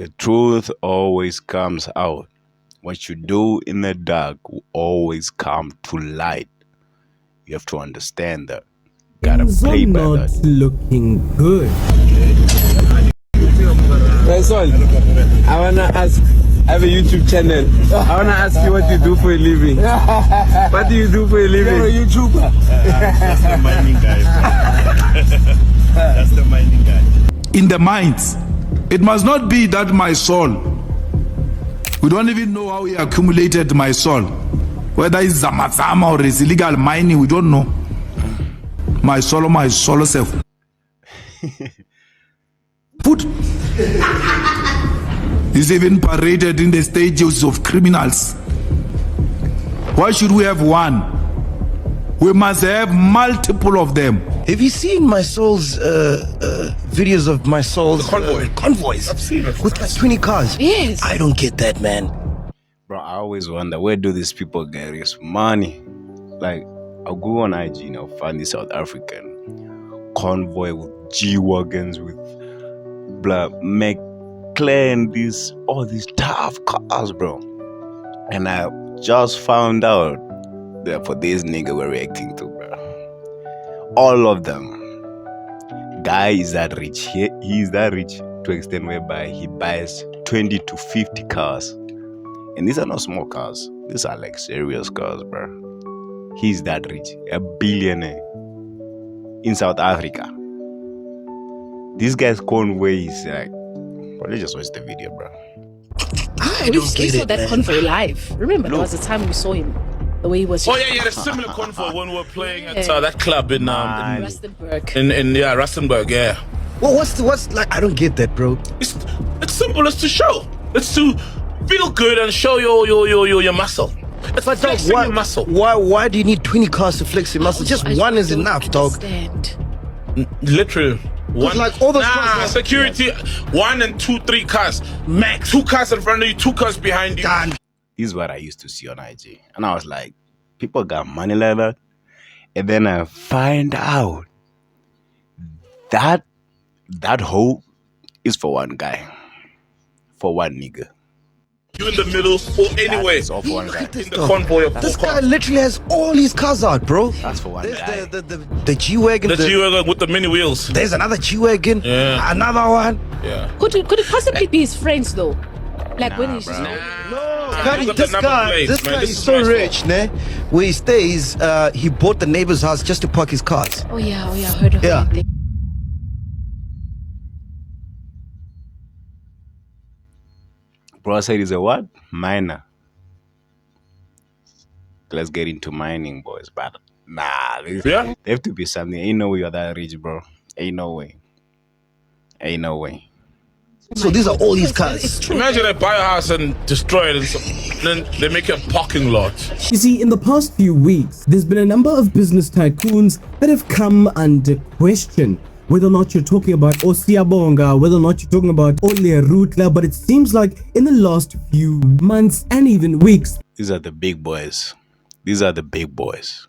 The truth always comes out. What you do in the dark will always come to light. You have to understand that. Gotta Things are play by not that. looking good. MySol, I wanna ask. I have a YouTube channel. I wanna ask you what you do for a living. What do you do for a living? You're a YouTuber. That's the mining guy. That's the mining guy. In the mines, it must not be that MySol. We don't even know how he accumulated MySol. Whether it's Zamazama or it's illegal mining, we don't know. MySol or MySol self. Put. He's even paraded in the stages of criminals. Why should we have one? We must have multiple of them. Have you seen MySol's videos of MySol's convoys? I've seen it. With like 20 cars. Yes. I don't get that, man. Bro, I always wonder, where do these people get this money? Like, I'll go on IG and I'll find this South African convoy with G-Wagons, with blah, McLaren, all these tough cars, bro. And I just found out that for this nigga we're reacting to, bro. All of them. Guy is that rich. He is that rich to extent whereby he buys 20 to 50 cars. And these are not small cars. These are like serious cars, bro. He's that rich. A billionaire. In South Africa. This guy's convoy is like... Bro, let's just watch the video, bro. We saw that convoy live. Remember, there was a time we saw him. The way he was. Oh yeah, the similar convoy when we were playing at that club in Rustenburg. in Rustenburg, yeah. Well, what's like? I don't get that, bro. It's simple. It's to show. It's to feel good and show your muscle. It's But dog, flexing your muscle. why do you need 20 cars to flex your muscle? Just one is enough, dog. Literally. One, like all those cars are- security, 1 and 2, 3 cars. Max. 2 cars in front of you, 2 cars behind you. Done. This is what I used to see on IG. And I was like, people got money like that? And then I find out that hoe is for one guy. For one nigga. You in the middle or anyway. It's all for one guy. In the convoy of This 4 guy cars. literally has all his cars out, bro. That's for one There's guy. the G-Wagon. The G-Wagon with the mini wheels. There's another G-Wagon. Yeah. Another one. Yeah. Could it possibly be his friends though? Like when he's just. No, look at the this number guy plates, man. This is is so MySol. rich, ne? Where he stays, he bought the neighbor's house just to park his cars. Oh yeah, I heard of Yeah. it. Bro said he's a what? Miner. Let's get into mining, boys. But nah, Yeah? there have to be something. Ain't no way you're that rich, bro. Ain't no way. Ain't no way. So these are all his It's cars. true. Imagine they buy a house and destroy it, and then they make a parking lot. You see, in the past few weeks, there's been a number of business tycoons that have come under question. Whether or not you're talking about Osiyabonga, whether or not you're talking about Ole Rutler, but it seems like in the last few months and even weeks, These are the big boys. These are the big boys.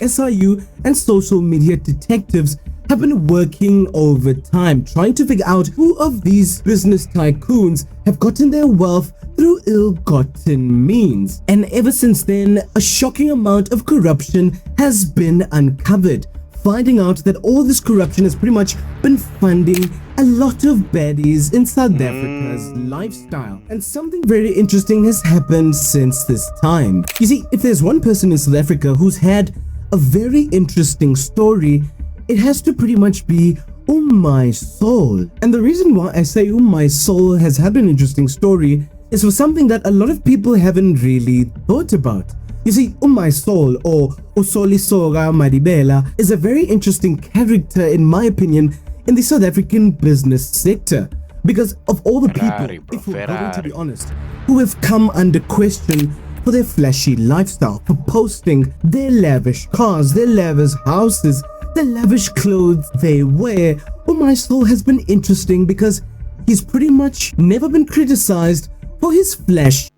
SIU and social media detectives have been working overtime trying to figure out who of these business tycoons have gotten their wealth through ill-gotten means. And ever since then, a shocking amount of corruption has been uncovered, finding out that all this corruption has pretty much been funding a lot of baddies in South Africa's lifestyle. And something very interesting has happened since this time. You see, if there's one person in South Africa who's had a very interesting story, it has to pretty much be MySol. And the reason why I say MySol has had an interesting story is for something that a lot of people haven't really thought about. You see, MySol, or Usolisoga Madibela, is a very interesting character, in my opinion, in the South African business sector. Because of all the Ferrari, people, bro, if we're going to Ferrari. be honest, who have come under question for their flashy lifestyle, for posting their lavish cars, their lavish houses, the lavish clothes they wear, MySol has been interesting because he's pretty much never been criticized for his flash.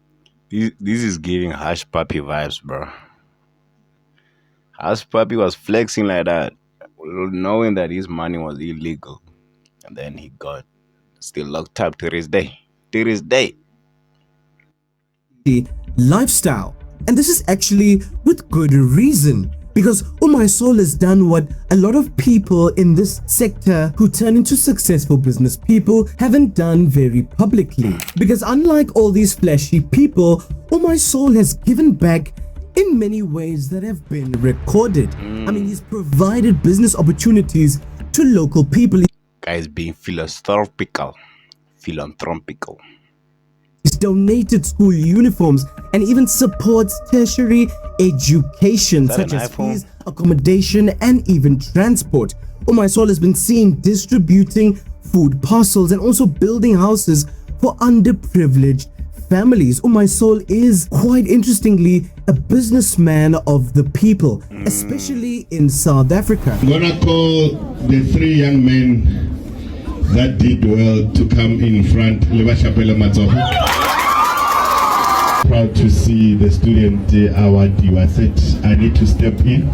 This is giving Hush Puppy vibes, bro. Hush Puppy was flexing like that, knowing that his money was illegal. And then he got Still locked up to this day. To this day. Lifestyle. And this is actually with good reason. Because MySol has done what a lot of people in this sector who turn into successful business people haven't done very publicly. Because unlike all these flashy people, MySol has given back in many ways that have been recorded. I mean, he's provided business opportunities to local people. Guys being philanthropical. Philanthropical. He's donated school uniforms and even supports tertiary education such as fees, accommodation, and even transport. MySol has been seen distributing food parcels and also building houses for underprivileged families. MySol is, quite interestingly, a businessman of the people, especially in South Africa. I'm gonna call the 3 young men that did well to come in front. Proud to see the student awardee. I said I need to step in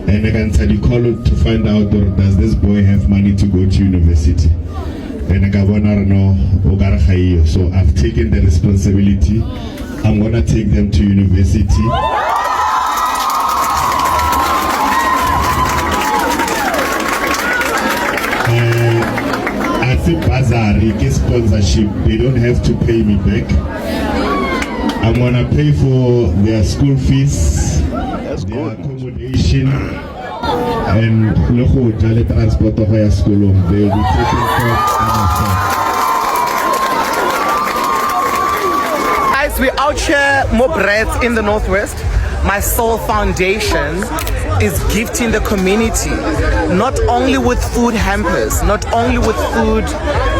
and I can tell you call to find out, does this boy have money to go to university? And I got no, so I've taken the responsibility. I'm gonna take them to university. I think Bazari sponsorship, they don't have to pay me back. I'm gonna pay for their school fees, their accommodation, and local transport of higher school. They will be taken care of. Guys, we're out here, more breads in the Northwest. MySol Foundation is gifting the community not only with food hampers, not only with food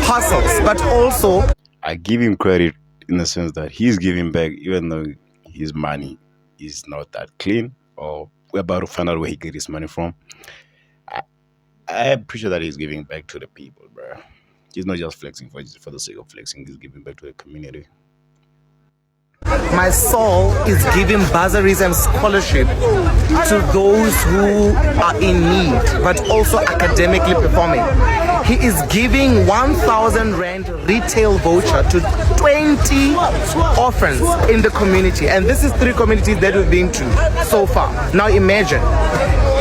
parcels, but also I give him credit in the sense that he's giving back, even though his money is not that clean, or we're about to find out where he get his money from. I'm pretty sure that he's giving back to the people, bro. He's not just flexing for the sake of flexing. He's giving back to the community. MySol is giving bursaries and scholarship to those who are in need, but also academically performing. He is giving 1,000 Rand retail voucher to 20 orphans in the community. And this is 3 communities that we've been to so far. Now imagine,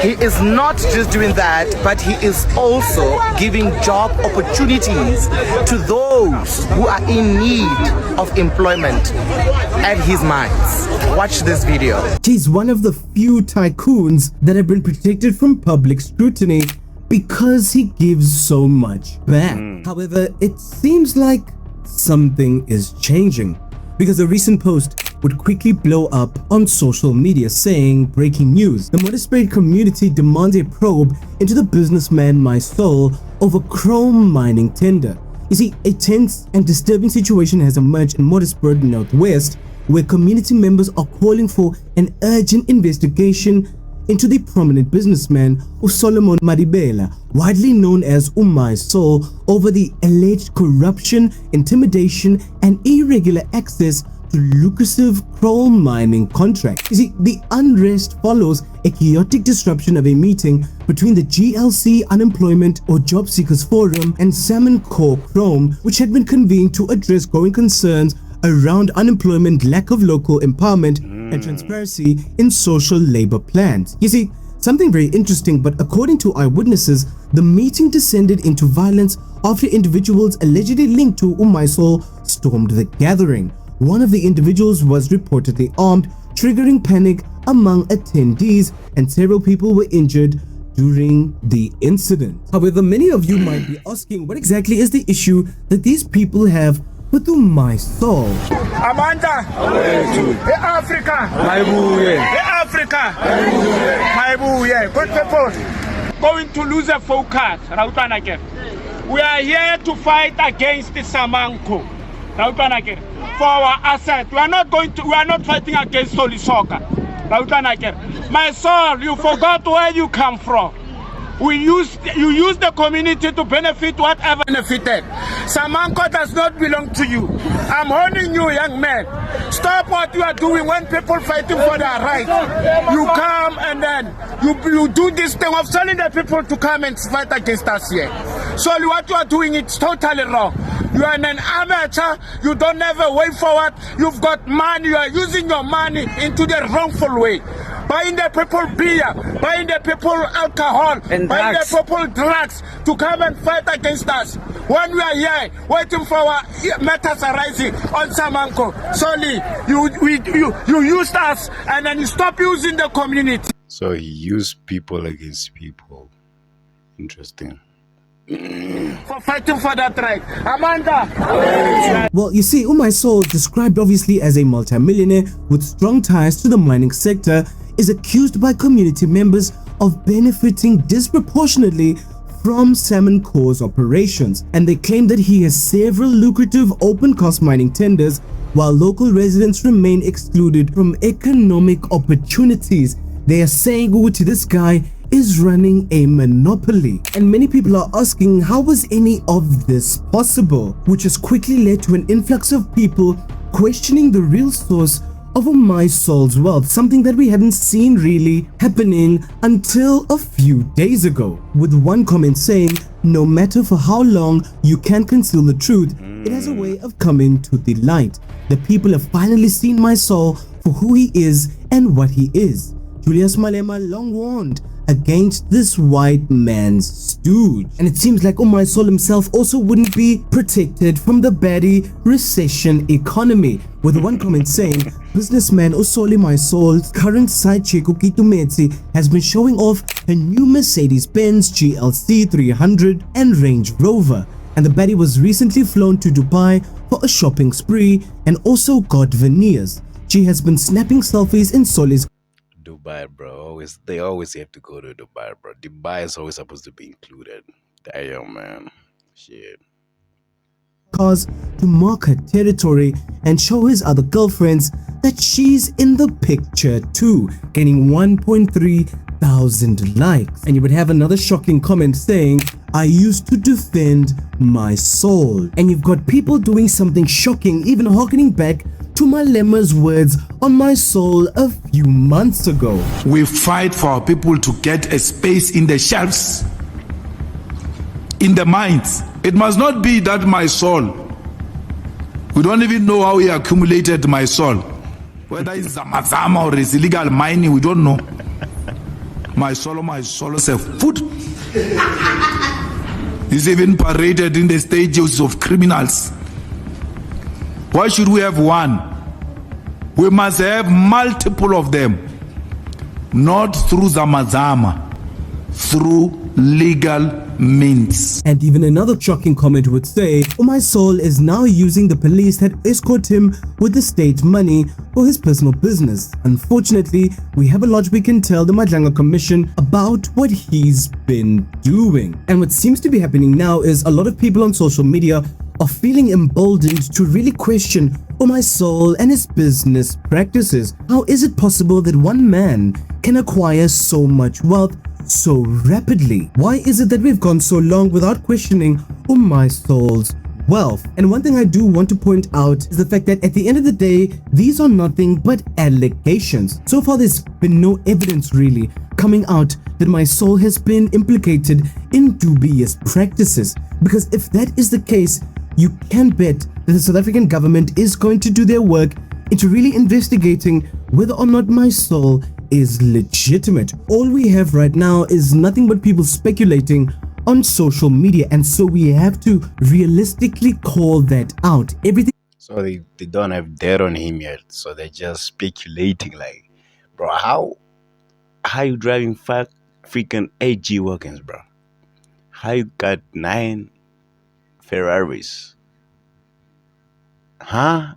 he is not just doing that, but he is also giving job opportunities to those who are in need of employment at his mines. Watch this video. He's one of the few tycoons that have been protected from public scrutiny because he gives so much back. However, it seems like something is changing because a recent post would quickly blow up on social media saying, breaking news, the Modestspread community demands a probe into the businessman MySol over chrome mining tender. You see, a tense and disturbing situation has emerged in Modestspread Northwest, where community members are calling for an urgent investigation into the prominent businessman Solomon Madibela, widely known as MySol, over the alleged corruption, intimidation, and irregular access to lucrative coal mining contracts. You see, the unrest follows a chaotic disruption of a meeting between the GLC Unemployment or Job Seekers Forum and Salmon Core Chrome, which had been convened to address growing concerns around unemployment, lack of local empowerment, and transparency in social labor plans. You see, something very interesting, but according to eyewitnesses, the meeting descended into violence after individuals allegedly linked to MySol stormed the gathering. One of the individuals was reportedly armed, triggering panic among attendees, and several people were injured during the incident. However, many of you might be asking, what exactly is the issue that these people have with MySol? Amanda, hey Africa, hey Africa, good people, going to lose a focus. We are here to fight against the Samanko. For our asset, we are not fighting against Solishoka. MySol, you forgot where you come from. You use the community to benefit whatever benefited. Samanko does not belong to you. I'm warning you, young man. Stop what you are doing when people fighting for their rights. You come and then you do this thing of telling the people to come and fight against us here. So what you are doing, it's totally wrong. You are an amateur. You don't have a way forward. You've got money. You are using your money into the wrongful way. Buying the people beer, buying the people alcohol, and buying the people drugs to come and fight against us. When we are here waiting for our matters arising on Samanko, sorry, you used us and then you stop using the community. So he used people against people. Interesting. For fighting for that right. Amanda! Well, you see, MySol, described obviously as a multimillionaire with strong ties to the mining sector, is accused by community members of benefiting disproportionately from Salmon Corps operations, and they claim that he has several lucrative open-cast mining tenders while local residents remain excluded from economic opportunities. They are saying, this guy is running a monopoly, and many people are asking how was any of this possible, which has quickly led to an influx of people questioning the real source of MySol's wealth, something that we hadn't seen really happening until a few days ago, with one comment saying, no matter for how long you can conceal the truth, it has a way of coming to the light. The people have finally seen MySol for who he is and what he is. Julius Malema long warned against this white man's stooge, and it seems like MySol himself also wouldn't be protected from the baddie recession economy, with one comment saying businessman Usoli MySol's current side chick Ukitumetsi has been showing off a new Mercedes-Benz GLC 300 and Range Rover, and the baddie was recently flown to Dubai for a shopping spree and also got veneers. She has been snapping selfies in Soli's Dubai, bro. They always have to go to Dubai, bro. Dubai is always supposed to be included. Damn, man. Shit. cars to mark her territory and show his other girlfriends that she's in the picture too, getting 1.3 thousand likes. And you would have another shocking comment saying, I used to defend MySol. And you've got people doing something shocking, even harkening back to Malema's words on MySol a few months ago. We fight for our people to get a space in the shelves, in the minds. It must not be that MySol, we don't even know how he accumulated MySol. Whether it's Zamazama or it's illegal mining, we don't know. MySol is a food. He's even paraded in the stages of criminals. Why should we have one? We must have multiple of them. Not through Zamazama, through legal means. And even another shocking comment would say, MySol is now using the police that escort him with the state money for his personal business. Unfortunately, we have a lot we can tell the Madlanga Commission about what he's been doing. And what seems to be happening now is a lot of people on social media are feeling emboldened to really question MySol and his business practices. How is it possible that one man can acquire so much wealth so rapidly? Why is it that we've gone so long without questioning MySol's wealth? And one thing I do want to point out is the fact that at the end of the day, these are nothing but allegations. So far, there's been no evidence really coming out that MySol has been implicated in dubious practices. Because if that is the case, you can bet that the South African government is going to do their work into really investigating whether or not MySol is legitimate. All we have right now is nothing but people speculating on social media, and so we have to realistically call that out. Everything. So they don't have data on him yet, so they're just speculating like, bro, how you driving freaking 8 G-Wagons, bro? How you got 9 Ferraris? Huh?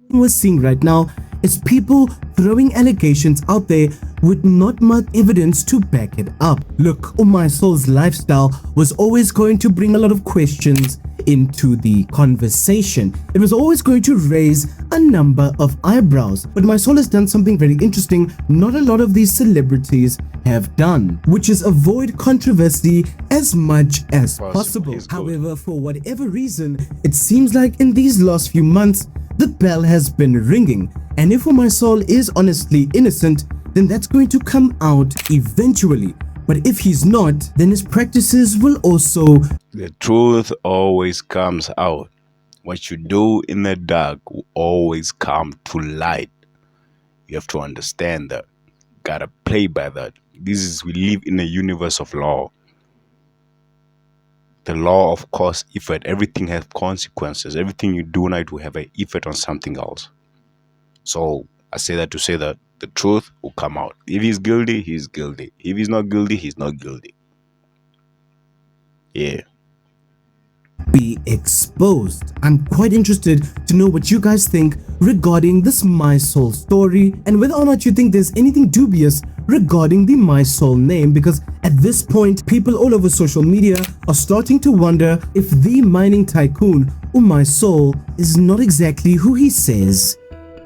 We're seeing right now is people throwing allegations out there with not much evidence to back it up. Look, MySol's lifestyle was always going to bring a lot of questions into the conversation. It was always going to raise a number of eyebrows, but MySol has done something very interesting not a lot of these celebrities have done, which is avoid controversy as much as possible. However, for whatever reason, it seems like in these last few months, the bell has been ringing, and if MySol is honestly innocent, then that's going to come out eventually. But if he's not, then his practices will also... The truth always comes out. What you do in the dark will always come to light. You have to understand that. Gotta play by that. We live in a universe of law. The law of cause, effect, everything has consequences. Everything you do now will have an effect on something else. So I say that to say that the truth will come out. If he's guilty, he's guilty. If he's not guilty, he's not guilty. Yeah. Be exposed. I'm quite interested to know what you guys think regarding this MySol story and whether or not you think there's anything dubious regarding the MySol name, because at this point people all over social media are starting to wonder if the mining tycoon MySol is not exactly who he says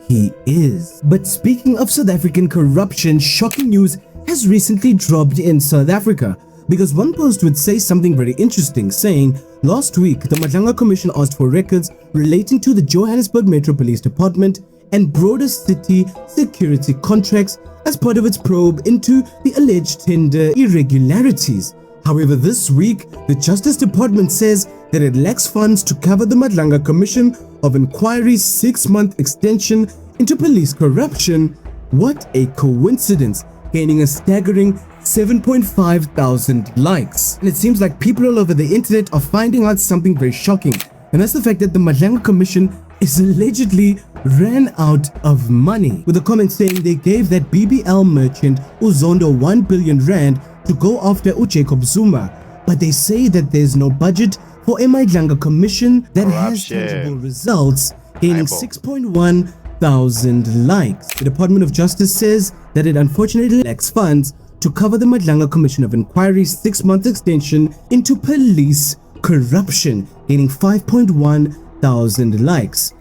he is. But speaking of South African corruption, shocking news has recently dropped in South Africa, because one post would say something very interesting, saying last week the Madlanga Commission asked for records relating to the Johannesburg Metro Police Department and broader city security contracts as part of its probe into the alleged tender irregularities. However, this week the Justice Department says that it lacks funds to cover the Madlanga Commission of Inquiry's 6-month extension into police corruption. What a coincidence, gaining a staggering 7.5 thousand likes. And it seems like people all over the internet are finding out something very shocking, and that's the fact that the Madlanga Commission is allegedly ran out of money, with a comment saying they gave that BBL merchant Uzondo 1 billion rand to go after Jacob Zuma, but they say that there's no budget for a Madlanga Commission that has tangible results, gaining 6.1 thousand likes. The Department of Justice says that it unfortunately lacks funds to cover the Madlanga Commission of Inquiry's 6-month extension into police corruption, gaining 5.1 thousand likes.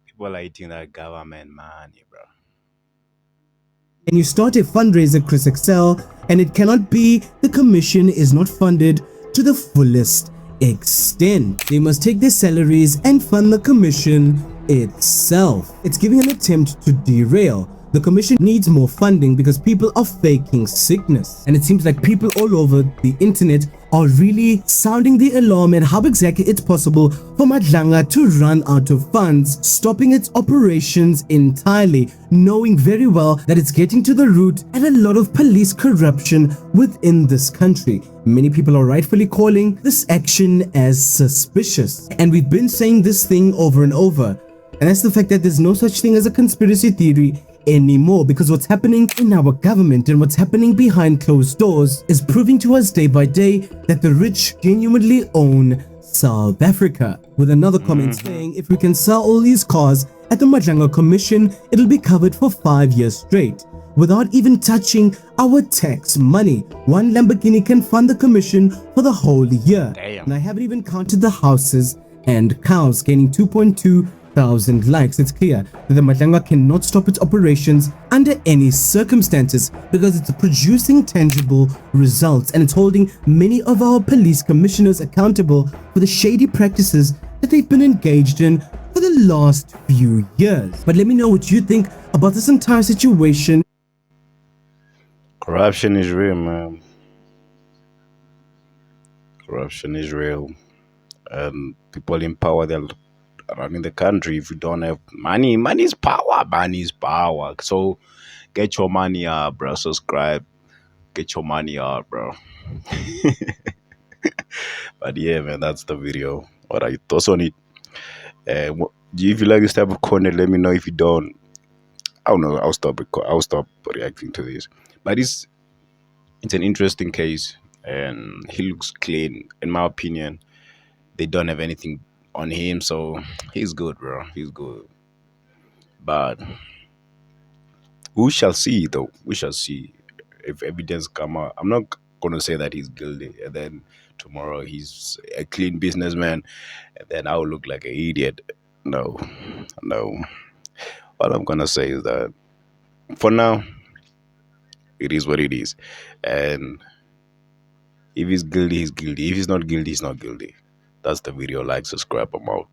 People are eating that government money, bro. And you start a fundraiser, Chris Excel, and it cannot be the commission is not funded to the fullest extent. They must take their salaries and fund the commission itself. It's giving an attempt to derail. The commission needs more funding because people are faking sickness, and it seems like people all over the internet are really sounding the alarm at how exactly it's possible for Madlanga to run out of funds, stopping its operations entirely, knowing very well that it's getting to the root at a lot of police corruption within this country. Many people are rightfully calling this action as suspicious, and we've been saying this thing over and over, and that's the fact that there's no such thing as a conspiracy theory anymore, because what's happening in our government and what's happening behind closed doors is proving to us day by day that the rich genuinely own South Africa. With another comment saying, if we can sell all these cars at the Madlanga Commission, it'll be covered for 5 years straight without even touching our tax money. One Lamborghini can fund the commission for the whole year. Damn. And I haven't even counted the houses and cows, gaining 2.2 thousand likes. It's clear that the Madlanga cannot stop its operations under any circumstances because it's producing tangible results, and it's holding many of our police commissioners accountable for the shady practices that they've been engaged in for the last few years. But let me know what you think about this entire situation. Corruption is real, man. Corruption is real. And people in power, they're running the country. If you don't have money, money is power. Money is power. So get your money up, bro. Subscribe. Get your money up, bro. But yeah, man, that's the video. What are your thoughts on it? If you like this type of content, let me know. If you don't, I don't know. I'll stop reacting to this. But it's an interesting case, and he looks clean. In my opinion, they don't have anything on him, so he's good, bro. He's good. But we shall see, though. We shall see if evidence come out. I'm not going to say that he's guilty, and then tomorrow he's a clean businessman, and then I'll look like an idiot. No, no. All I'm going to say is that for now, it is what it is. And if he's guilty, he's guilty. If he's not guilty, he's not guilty. That's the video. Like, subscribe, I'm out.